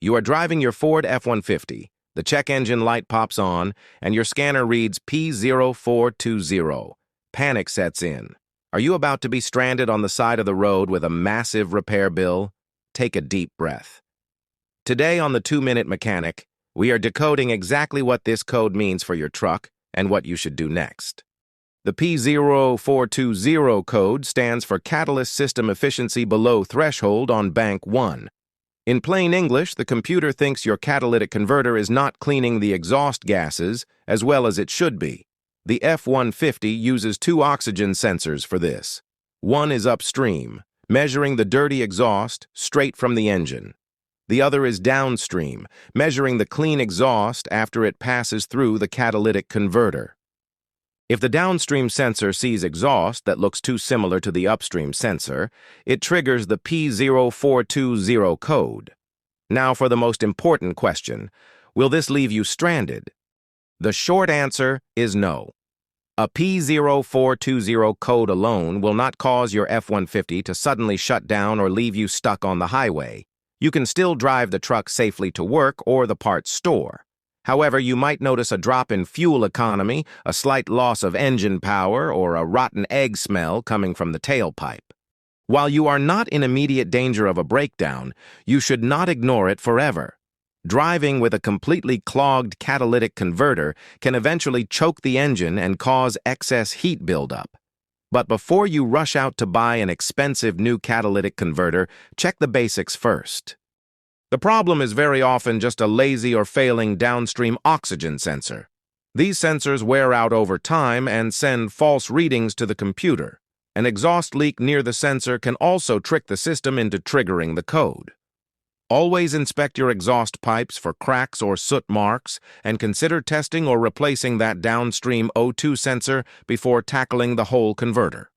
You are driving your Ford F-150. The check engine light pops on, and your scanner reads P0420. Panic sets in. Are you about to be stranded on the side of the road with a massive repair bill? Take a deep breath. Today on the 2-Minute Mechanic, we are decoding exactly what this code means for your truck and what you should do next. The P0420 code stands for Catalyst System Efficiency Below Threshold on Bank 1. In plain English, the computer thinks your catalytic converter is not cleaning the exhaust gases as well as it should be. The F-150 uses 2 oxygen sensors for this. One is upstream, measuring the dirty exhaust straight from the engine. The other is downstream, measuring the clean exhaust after it passes through the catalytic converter. If the downstream sensor sees exhaust that looks too similar to the upstream sensor, it triggers the P0420 code. Now for the most important question, will this leave you stranded? The short answer is no. A P0420 code alone will not cause your F-150 to suddenly shut down or leave you stuck on the highway. You can still drive the truck safely to work or the parts store. However, you might notice a drop in fuel economy, a slight loss of engine power, or a rotten egg smell coming from the tailpipe. While you are not in immediate danger of a breakdown, you should not ignore it forever. Driving with a completely clogged catalytic converter can eventually choke the engine and cause excess heat buildup. But before you rush out to buy an expensive new catalytic converter, check the basics first. The problem is very often just a lazy or failing downstream oxygen sensor. These sensors wear out over time and send false readings to the computer. An exhaust leak near the sensor can also trick the system into triggering the code. Always inspect your exhaust pipes for cracks or soot marks and consider testing or replacing that downstream O2 sensor before tackling the whole converter.